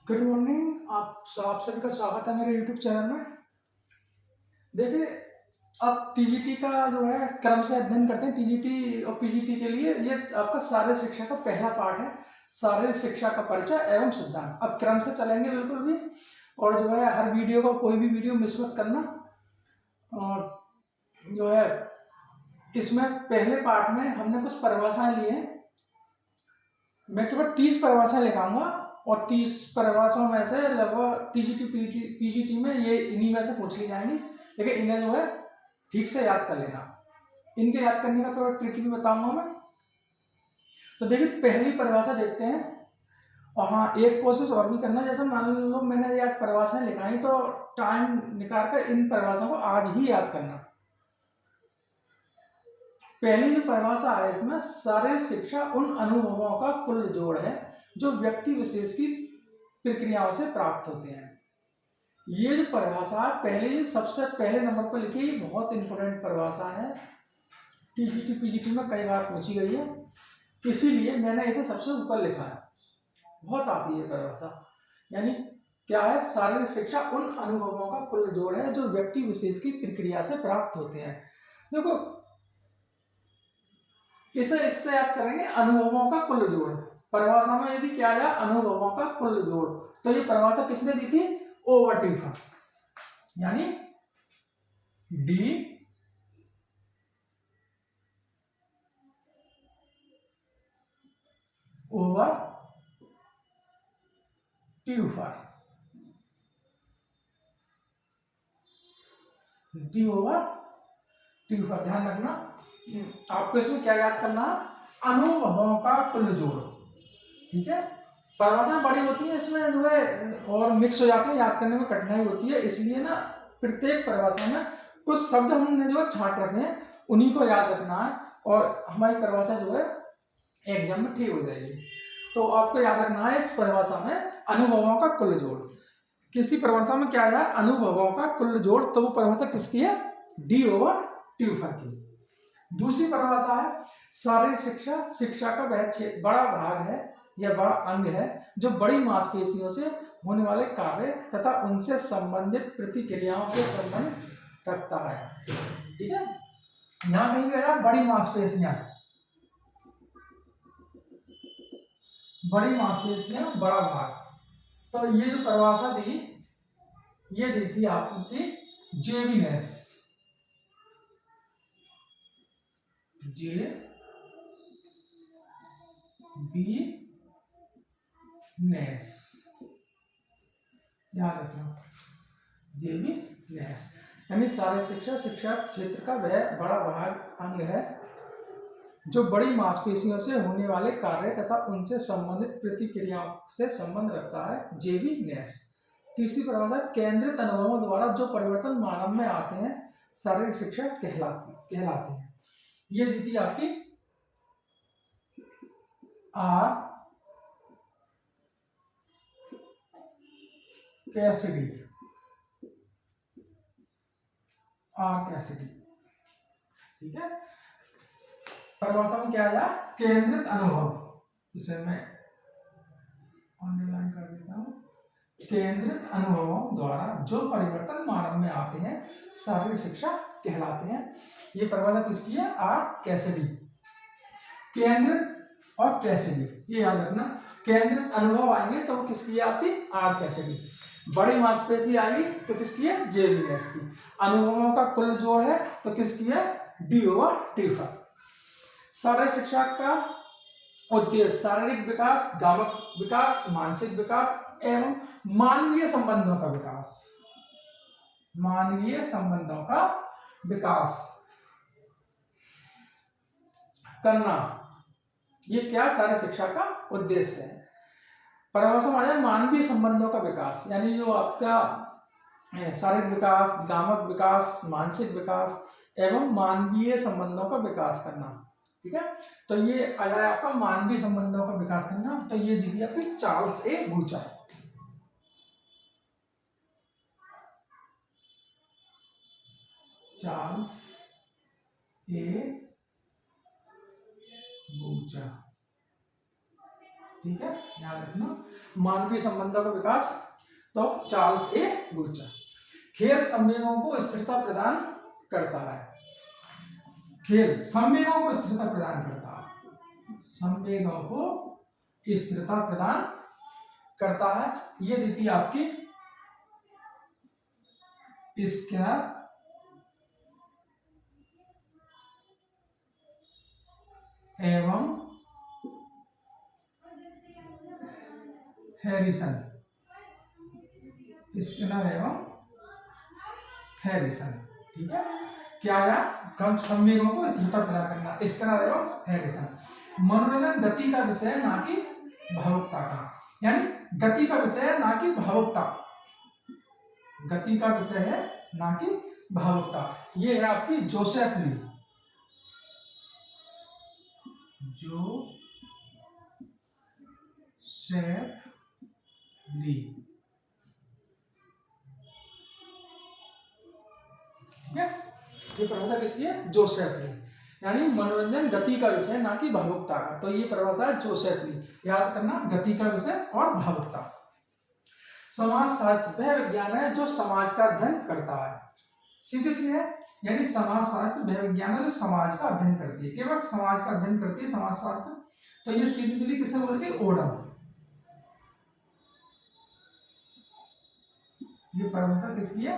Good morning. आप सभी का स्वागत है मेरे यूट्यूब चैनल में। देखिए, आप टीजीटी का जो है क्रम से अध्ययन करते हैं। टीजीटी और पीजीटी के लिए ये आपका शारीरिक शिक्षा का पहला पार्ट है, शारीरिक शिक्षा का परिचय एवं सिद्धांत। अब क्रम से चलेंगे बिल्कुल भी, और जो है हर वीडियो को कोई भी वीडियो मिस मत करना। और जो है इसमें पहले पार्ट में हमने कुछ परिभाषाएं ली हैं। मैं केवल 30 परिभाषाएं लिखाऊंगा और 30 परिभाषाओं में से लगभग टीजीटी पीजीटी में ये इन्हीं में से पूछ ली जाएंगी, लेकिन इन्हें जो है ठीक से याद कर लेना। इनके याद करने का थोड़ा ट्रिक भी बताऊंगा मैं। तो देखिए, पहली परिभाषा देखते हैं। और हाँ, एक कोशिश और भी करना, जैसे मान लो मैंने आज परिभाषाएं लिखाई तो टाइम निकाल कर इन परिभाषाओं को आज ही याद करना। पहली जो परिभाषा है इसमें, शारीरिक शिक्षा उन अनुभवों का कुल जोड़ है जो व्यक्ति विशेष की प्रक्रियाओं से प्राप्त होते हैं। ये जो परिभाषा पहले सबसे पहले नंबर पर लिखी, बहुत इंपॉर्टेंट परिभाषा है, टीजीटी पीजीटी में कई बार पूछी गई है, इसीलिए मैंने इसे सबसे ऊपर लिखा है। बहुत आती है परिभाषा। यानी क्या है, शारीरिक शिक्षा उन अनुभवों का कुल जोड़ है जो व्यक्ति विशेष की प्रक्रिया से प्राप्त होते हैं। देखो, इससे याद करेंगे, अनुभवों का कुल जोड़। परिभाषा में यदि क्या आया, अनुभवों का कुल जोड़, तो ये परिभाषा किसने दी थी? ओवरटीफर, यानी डी ओवर ट्यूफर, डी ओवर ट्यूफर। ध्यान रखना, आपको इसमें क्या याद करना है? अनुभवों का कुल जोड़। ठीक है, परिभाषाएं बड़ी होती है, इसमें जो है और मिक्स हो जाते हैं, याद करने में कठिनाई होती है, इसलिए ना प्रत्येक परिभाषा में कुछ शब्द हमने जो है छांट रखे हैं, उन्हीं को याद रखना है, और हमारी परिभाषा जो है एग्जाम में ठीक हो जाएगी। तो आपको याद रखना है इस परिभाषा में अनुभवों का कुल जोड़। किसी परिभाषा में क्या है, अनुभवों का कुल जोड़, तो वो परिभाषा किसकी है? डी ओवर ट्यूफर की। दूसरी परिभाषा है, शारीरिक शिक्षा शिक्षा का वह बड़ा भाग है या बड़ा अंग है जो बड़ी मांसपेशियों से होने वाले कार्य तथा उनसे संबंधित प्रतिक्रियाओं के संबंध रखता है। ठीक है, यहां कहीं गया बड़ी मांसपेशियां, बड़ी मांसपेशियां बड़ा भाग। तो ये जो परिभाषा दी, ये दी थी आपकी जेविनेस, जे बी नेस, याद रखना, जे बी नेस। यानी शारीरिक शिक्षा शिक्षा क्षेत्र का वह बड़ा भाग अंग है जो बड़ी मांसपेशियों से होने वाले कार्य तथा उनसे संबंधित प्रतिक्रियाओं से संबंध रखता है, जे बी नेस। तीसरी परिभाषा, केंद्रित अनुभवों द्वारा जो परिवर्तन मानव में आते हैं शारीरिक शिक्षा कहलाते हैं। ये दी थी आपकी आर कैसिडी, ठीक है। परिभाषा में क्या आया? केंद्रित अनुभव, इसे मैं अंडरलाइन कर देता हूं। केंद्रित अनुभवों द्वारा जो परिवर्तन मानव में आते हैं शारीरिक शिक्षा कहलाते हैं। ये परिभाषा किसकी है? R Cassidy. केंद्रित और कैसिडी, ये याद रखना। केंद्रित अनुभव आएंगे तो वो किसकी है? आपकी आर कैसिडी। बड़ी मांसपेशी आएगी तो किसकी है? जेविनेस की। अनुभवों का कुल जोड़ है तो किसकी है? डी ओवर ट्यूफर। शारीरिक शिक्षा का उद्देश्य शारीरिक विकास, गामक विकास, मानसिक विकास एवं मानवीय संबंधों का विकास, मानवीय संबंधों का विकास करना, ये क्या शारीरिक शिक्षा का उद्देश्य है। परिभाषा में आ जाए मानवीय संबंधों का विकास, यानी जो आपका शारीरिक विकास, गामक विकास, मानसिक विकास एवं मानवीय संबंधों का विकास करना। ठीक है, तो ये आ जाए आपका मानवीय संबंधों का विकास करना। तो ये दी थी आपकी चार्ल्स ए बूचर। चार्ल्स ए बूचर। ठीक है, याद रखना। मानवीय संबंधों का विकास, तो चार्ल्स ए बूचर। खेल संवेगों को स्थिरता प्रदान करता है। खेल संवेगों को स्थिरता प्रदान करता है, संवेगों को स्थिरता प्रदान करता है। ये दी थी आपकी स्किनर एवं हैरिसन, स्किनर एवं हैरिसन। ठीक है, क्या आया? कम संवेगों को स्थिरता प्रदान करना, स्किनर एवं हैरिसन। मनोरंजन गति का विषय ना कि भावुकता का, यानी गति का विषय है ना कि भावुकता, गति का विषय है ना कि भावुकता। ये है आपकी जोसेफ ली, जोसेफ ली। ठीक है, ये परिभाषा किसकी है? जोसेफ ली, यानी मनोरंजन गति का विषय ना कि भावुकता का। तो ये परिभाषा है जोसेफ ली, याद करना, गति का विषय और भावुकता। समाज शास्त्र वह विज्ञान है जो समाज का अध्ययन करता है, सीधी सी है, यानी समाज शास्त्र वह विज्ञान है जो समाज का अध्ययन करती है, केवल समाज का अध्ययन करती है समाज शास्त्र। तो ये सीधी सीधी किससे बोलती है? ओडम। ये परिभाषा किसकी है?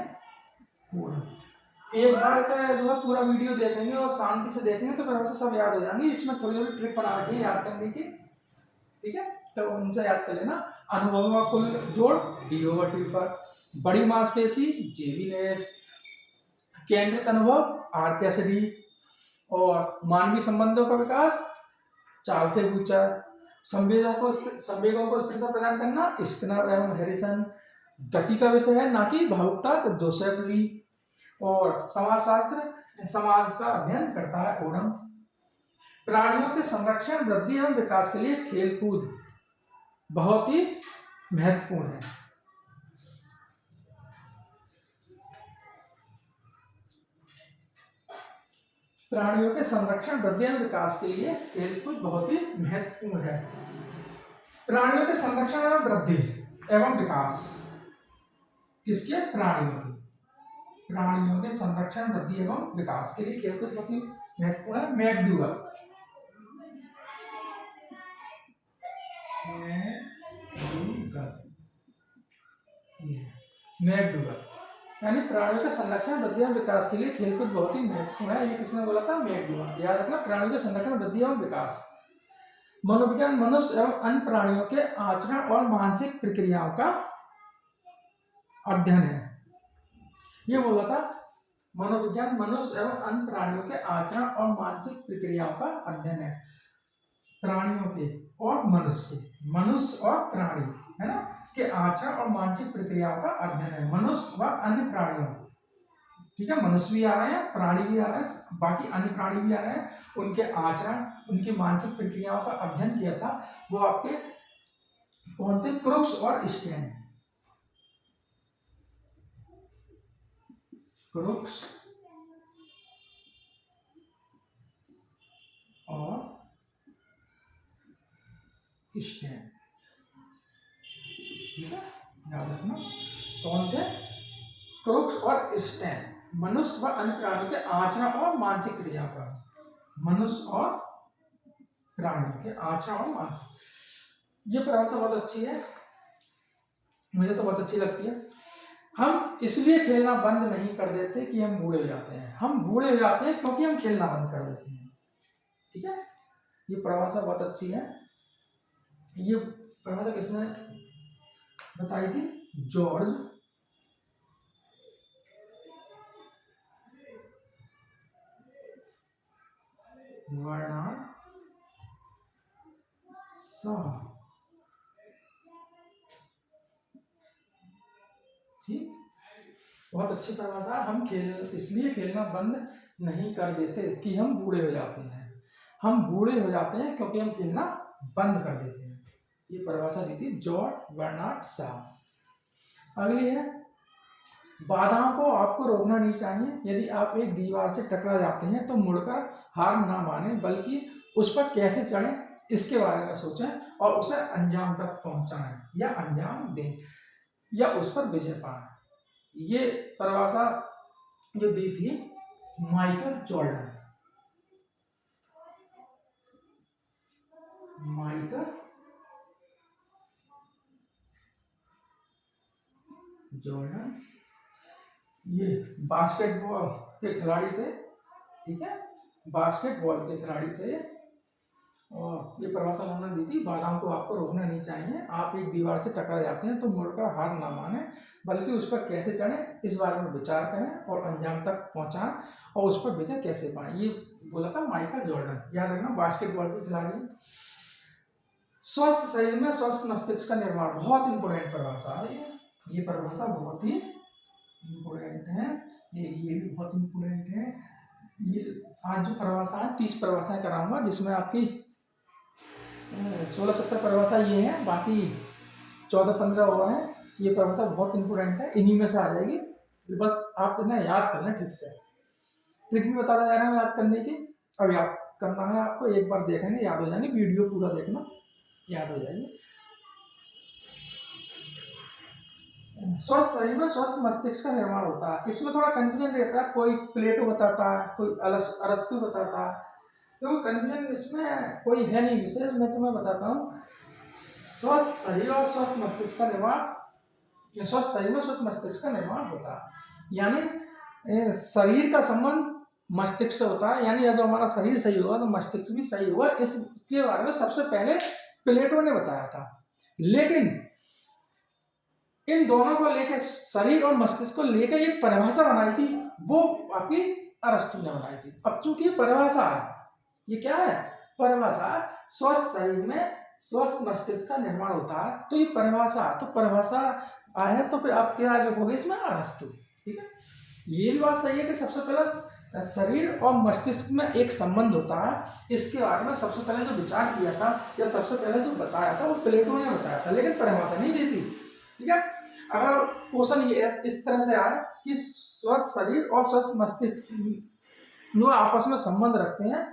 ओडम। एक बार से जो है पूरा वीडियो देखेंगे और शांति से देखेंगे तो परिभाषा सब याद हो जाएंगी। इसमें थोड़ी थोड़ी ट्रिक बना रखी है याद करने की, ठीक है, तो उनसे याद कर लेना। अनुभवों का कुल जोड़ D/T पर, बड़ी मांसपेशी जेविनेस, केंद्रित अनुभव आर्केसिडी, और मानवीय संबंधों का विकास चार्ल्स ए बूचर, संवेगों को स्थिरता प्रदान करना स्किनर एवं हैरिसन, गति का विषय है ना कि भावुकता तो जोसेफ ली, और समाजशास्त्र समाज का अध्ययन करता है ओडम। प्राणियों के संरक्षण, वृद्धि एवं विकास के लिए खेलकूद बहुत ही महत्वपूर्ण है। प्राणियों के संरक्षण, वृद्धि एवं विकास के लिए खेलकूद बहुत ही महत्वपूर्ण है। प्राणियों के संरक्षण एवं वृद्धि एवं विकास किसके? प्राणियों के, प्राणियों के संरक्षण, वृद्धि एवं विकास के लिए खेलकूद बहुत ही महत्वपूर्ण है। मैकडूगल, मैकडूगल, यानी प्राणियों के संरक्षण, वृद्धि एवं विकास के लिए खेलकूद बहुत ही महत्वपूर्ण है। ये किसने बोला था? मैकडूगल। याद रखना, प्राणियों के संरक्षण, वृद्धि एवं विकास। मनोविज्ञान मनुष्य एवं अन्य प्राणियों के आचरण और मानसिक प्रक्रियाओं का अध्ययन है। ये बोला था, मनोविज्ञान मनुष्य एवं अन्य प्राणियों के आचरण और मानसिक प्रक्रियाओं का अध्ययन है। प्राणियों के और मनुष्य के, मनुष्य और प्राणी है ना, के आचरण और मानसिक प्रक्रियाओं का अध्ययन है, मनुष्य व अन्य प्राणियों। ठीक है, मनुष्य भी आ रहे हैं, प्राणी भी आ रहे हैं, बाकी अन्य प्राणी भी आ रहे हैं, उनके आचरण, उनकी मानसिक प्रक्रियाओं का अध्ययन किया था। वो आपके कौन से? क्रुक्स और स्टेन, क्रुक्स और स्टेन। ठीक है, याद रखना, कौन थे? क्रुक्स और स्टेन, मनुष्य व अन्य प्राणियों के आचरण और मानसिक क्रिया का, मनुष्य और प्राणियों के आचरण और मानसिक। ये परिभाषा बहुत अच्छी है, मुझे तो बहुत अच्छी लगती है। हम इसलिए खेलना बंद नहीं कर देते कि हम बूढ़े हो जाते हैं, हम बूढ़े हो जाते हैं क्योंकि हम खेलना बंद कर देते हैं। ठीक है, ये परिभाषा बहुत अच्छी है। ये परिभाषा किसने बताई थी? George Bernard Shaw. ठीक, बहुत अच्छी परिभाषा। हम इसलिए खेलना बंद नहीं कर देते कि हम बूढ़े हो जाते हैं, हम बूढ़े हो जाते हैं क्योंकि हम खेलना बंद कर देते हैं। ये परिभाषा दी थी जॉर्ज बर्नार्ड शॉ। अगली है, बाधाओं को आपको रोकना नहीं चाहिए। यदि आप एक दीवार से टकरा जाते हैं तो मुड़कर हार ना माने, बल्कि उस पर कैसे चढ़ें इसके बारे में सोचें और उसे अंजाम तक पहुंचाएं या अंजाम दें या उस पर विजय पाएं। ये परिभाषा जो दी थी माइकल जॉर्डन, माइकल जॉर्डन, ये बास्केटबॉल के खिलाड़ी थे, ठीक है, बास्केटबॉल के खिलाड़ी थे। और ये परिभाषा उन्होंने दी थी, बादाम को आपको रोकना नहीं चाहिए, आप एक दीवार से टकरा जाते हैं तो मुड़कर हार ना माने, बल्कि उस पर कैसे चढ़ें इस बारे में विचार करें और अंजाम तक पहुंचाएं और उस पर विजय कैसे पाएं। ये बोला था माइकल जॉर्डन, याद रखना, बास्केटबॉल के खिलाड़ी। स्वस्थ शरीर में स्वस्थ मस्तिष्क का निर्माण, बहुत इंपॉर्टेंट परिभाषा है ये परिभाषा बहुत ही इंपॉर्टेंट है, ये भी बहुत इंपॉर्टेंट है। ये आज जो परिभाषा है 30 परिभाषाएं कराऊंगा, जिसमें आपकी 16-17 परिभाषा ये है, बाकी 14-15 और है। ये परिभाषा बहुत इंपॉर्टेंट है, इन्हीं में से आ जाएगी, बस आप इन्हें याद कर लें ठीक से। ट्रिक भी बताया जा रहा है याद करने की, अब याद करना है आपको, एक बार देखेंगे याद हो जाएंगे, वीडियो पूरा देखना याद हो जाएगी। स्वस्थ शरीर में स्वस्थ मस्तिष्क का निर्माण होता है। इसमें थोड़ा कंफ्यूजन रहता है, कोई प्लेटो बताता है, कोई अरस्तु बताता है, तो कंफ्यूजन इसमें कोई है नहीं विशेष, मैं तुम्हें बताता हूँ। स्वस्थ शरीर और स्वस्थ मस्तिष्क का निर्माण, स्वस्थ शरीर में स्वस्थ मस्तिष्क का निर्माण होता है, यानी शरीर का संबंध मस्तिष्क से होता है, यानी जब हमारा शरीर सही होगा तो मस्तिष्क भी सही होगा। इसके बारे में सबसे पहले प्लेटो ने बताया था, लेकिन इन दोनों को लेकर, शरीर और मस्तिष्क को लेकर एक परिभाषा बनाई थी, वो आपकी अरस्तु ने बनाई थी। अब चूंकि परिभाषा है, ये क्या है, परिभाषा, स्वस्थ शरीर में स्वस्थ मस्तिष्क का निर्माण होता है, तो ये परिभाषा, तो परिभाषा आया तो फिर आप क्या लिखोगे इसमें, अरस्तु, ठीक है। ये भी बात सही है कि सबसे पहले शरीर और मस्तिष्क में एक संबंध होता है, इसके बारे में सबसे पहले जो विचार किया था या सबसे पहले जो बताया था वो प्लेटो ने बताया था, लेकिन परिभाषा नहीं दी थी, ठीक है। अगर क्वेश्चन ये इस तरह से आए कि स्वस्थ शरीर और स्वस्थ मस्तिष्क जो आपस में संबंध रखते हैं,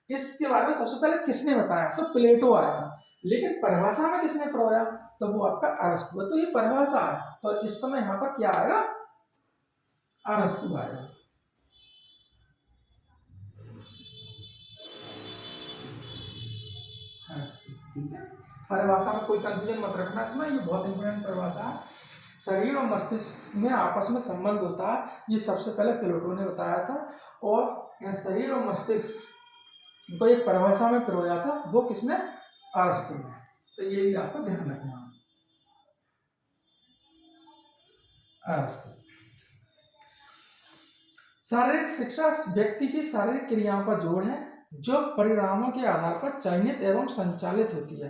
इसके बारे में सबसे पहले किसने बताया, तो प्लेटो आया, लेकिन परिभाषा में किसने पढ़ाया, तो वो आपका अरस्तु है। तो ये परिभाषा है, तो इस समय यहाँ पर क्या आएगा, अरस्तु आएगा। ठीक है, परिभाषा में कोई कंफ्यूजन मत रखना इसमें, ये बहुत इंपॉर्टेंट परिभाषा है। शरीर और मस्तिष्क में आपस में संबंध होता है, ये सबसे पहले प्लेटो ने बताया था, और शरीर और मस्तिष्क को एक परिभाषा में पिरोया था, वो किसने, अरस्तु ने। तो ये भी आपको ध्यान रखना है, अरस्तु। शारीरिक शिक्षा व्यक्ति की शारीरिक क्रियाओं का जोड़ है, जो परिणामों के आधार पर चयनित एवं संचालित होती है।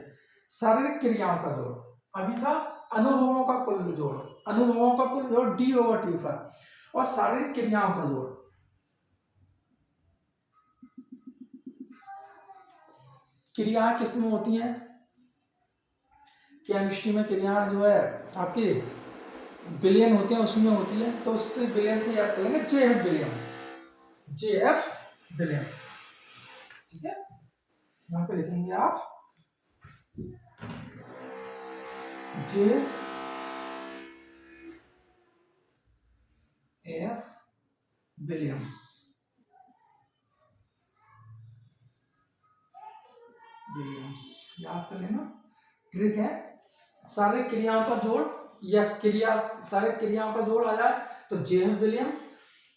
शारीरिक क्रियाओं का जोड़, अभी था अनुभवों का कुल जोड़, अनुभवों का कुल जोड़ D/T, और शारीरिक क्रियाओं का जोड़, क्रियाएं किसमें होती हैं, केमिस्ट्री में क्रियाएं जो है आपकी बिलियन होते हैं, उसमें होती है, तो उससे बिलियन से याद करेंगे JF बिलियन, JF बिलियन, ठीक है। यहाँ पे लिखेंगे आप JF बिलियंस, याद कर लेना, ट्रिक है। शारीरिक क्रियाओं का जोड़ या शारीरिक क्रियाओं का जोड़ आ जाए तो JF बिलियन,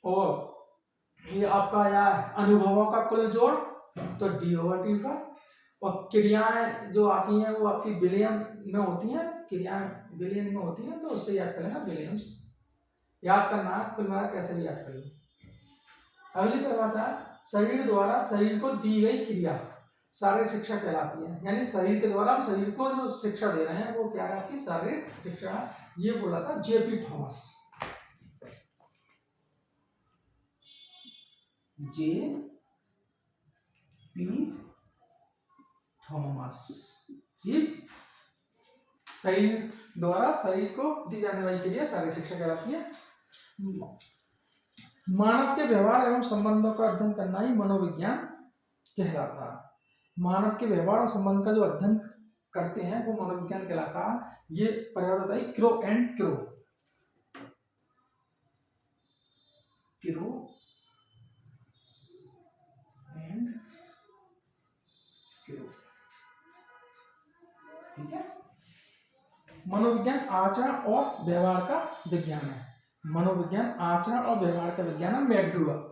और ये आपका आया अनुभवों का कुल जोड़ तो D/T, और क्रियाएं जो आती हैं वो आपकी बिलियन में होती हैं, क्रियाएं बिलियन में होती हैं, तो उससे याद कर लेना बिलियंस, याद करना है, कुल मिला कैसे भी याद कर लो। अगली परिभाषा, शरीर द्वारा शरीर को दी गई क्रिया शारीरिक शिक्षा कहलाती है, यानी शरीर के द्वारा हम शरीर को जो शिक्षा दे रहे हैं वो क्या है, आपकी शारीरिक शिक्षा। ये बोला था JP थॉमस, JP थॉमस, ये शरीर द्वारा शरीर को दी जाने वाली क्रिया शारीरिक शिक्षा कहलाती है। मानव के व्यवहार एवं संबंधों का अध्ययन करना ही मनोविज्ञान कहलाता है। मानव के व्यवहार और संबंध का जो अध्ययन करते हैं वो मनोविज्ञान कहलाता है। ये पर्याय बताइए, crow and crow, crow and crow, ठीक है। मनोविज्ञान आचरण और व्यवहार का विज्ञान है। मनोविज्ञान आचरण और व्यवहार का विज्ञान है। मैकडूगल,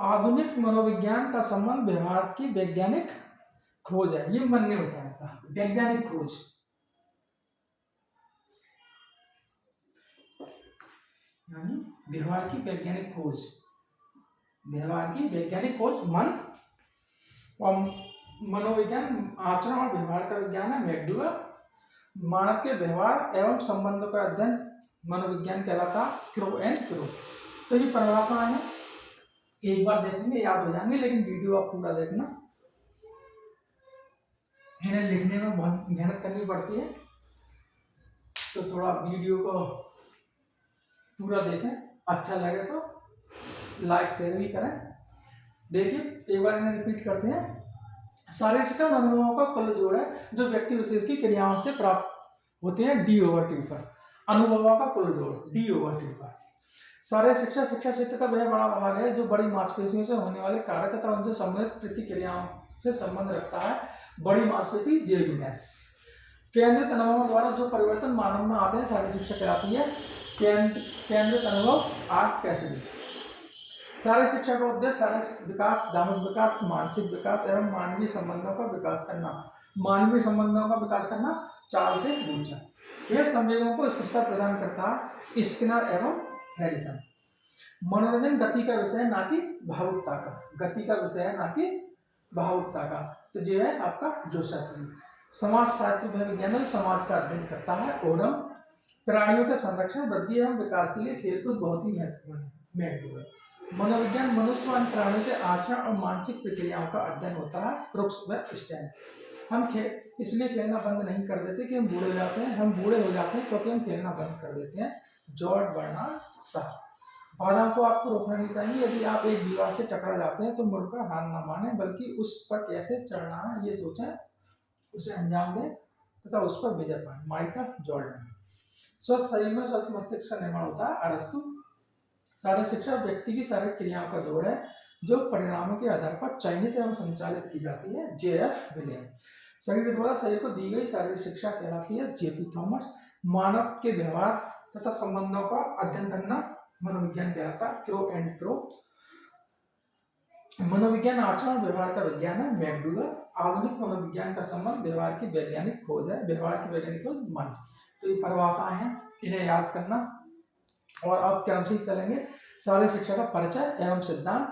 आधुनिक मनोविज्ञान का संबंध व्यवहार की वैज्ञानिक खोज है। ये मन ने बताया था, वैज्ञानिक खोज, यानी व्यवहार की वैज्ञानिक खोज, व्यवहार की वैज्ञानिक खोज मन, और मनोविज्ञान आचरण और व्यवहार का विज्ञान है। मैकडूगल, मानव के व्यवहार एवं संबंधों का अध्ययन मनोविज्ञान कहलाता। Crow and crow. तो ये परिभाषा है, एक बार देखेंगे याद हो जाएंगे, लेकिन वीडियो आप पूरा देखना, इन्हें लिखने में बहुत मेहनत करनी पड़ती है, तो थोड़ा वीडियो को पूरा देखें, अच्छा लगे तो लाइक शेयर भी करें। देखिए एक बार इन्हें रिपीट करते हैं। शारीरिक अनुभवों का कुल जोड़ है जो व्यक्ति विशेष की क्रियाओं से प्राप्त होते हैं, D/T पर। अनुभवों का कुल जोड़ D/T पर। शारीरिक शिक्षा शिक्षा क्षेत्र का वह बड़ा भाग है जो बड़ी मांसपेशियों से होने वाले कार्य तथा उनसे संबंधित प्रतिक्रियाओं से संबंध रखता है। बड़ी मांसपेशी जेबिनेस। केंद्रित अनुभवों द्वारा जो परिवर्तन मानव में आते हैं शारीरिक शिक्षा कहलाती है। केंद्रित अनुभव आर्ट कैसिडी। शारीरिक शिक्षा का उद्देश्य शारीरिक विकास, सामूहिक विकास, मानसिक विकास एवं मानवीय संबंधों का विकास करना। मानवीय संबंधों का विकास करना, चाल से ऊंचा। खेल संवेगों को स्थिरता प्रदान करता है। स्किनर एवं हैरिसन। मनोरंजन गति का विषय ना कि भावुकता का, गति का विषय है ना कि भावुकता का। तो जो है आपका जोसेफ। समाज शास्त्र वह विज्ञान है समाज का अध्ययन करता है। ओडम। प्राणियों के संरक्षण, वृद्धि एवं विकास के लिए खेलकूद बहुत ही महत्वपूर्ण है। मैकडूगल। मनोविज्ञान मनुष्य व प्राणियों के आचरण और मानसिक प्रक्रियाओं का अध्ययन होता है। क्रुक्स व स्टैंड। हम इसलिए खेलना बंद नहीं कर देते कि हम बूढ़े हो जाते हैं, हम बूढ़े हो जाते हैं क्योंकि हम खेलना बंद कर देते हैं। George Bernard Shaw. बाधा को आपको रोकना नहीं चाहिए। यदि आप एक दीवार से टकरा जाते हैं तो मुड़कर हार ना माने, बल्कि उस पर कैसे चढ़ना है ये सोचें, उसे अंजाम दें तथा उस पर विजय पाएं। Michael Jordan. स्वस्थ शरीर में स्वस्थ मस्तिष्क का निर्माण होता है। अरस्तु। शारीरिक शिक्षा व्यक्ति की शारीरिक क्रियाओं का जोड़ है जो परिणामों के आधार पर चयनित एवं संचालित की जाती है। J.F. विलियम। शरीर द्वारा शरीर को दी गई शारीरिक शिक्षा कहलाती है। J.P. थॉमस। मानव के व्यवहार तथा संबंधों का अध्ययन करना मनोविज्ञान कहलाता है। Crow and crow. मनोविज्ञान आचरण और व्यवहार का विज्ञान है। मैकडूगल। आधुनिक मनोविज्ञान का संबंध व्यवहार की वैज्ञानिक खोज है। व्यवहार की वैज्ञानिक खोज मन। तो ये परिभाषाएं हैं, इन्हें याद करना। और अब क्रम से ही चलेंगे। शारीरिक शिक्षा का परिचय एवं सिद्धांत।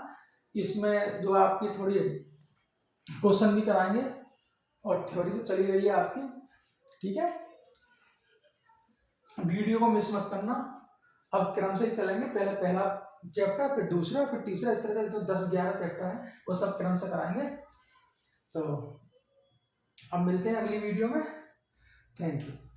इसमें जो आपकी थोड़ी क्वेश्चन भी कराएंगे और थ्योरी तो चली रही है आपकी, ठीक है। वीडियो को मिस मत करना। अब क्रम से ही चलेंगे, पहले पहला चैप्टर, फिर दूसरा, फिर तीसरा, इस तरह से 10-11 चैप्टर हैं, वो सब क्रम से कराएंगे। तो अब मिलते हैं अगली वीडियो में। Thank you.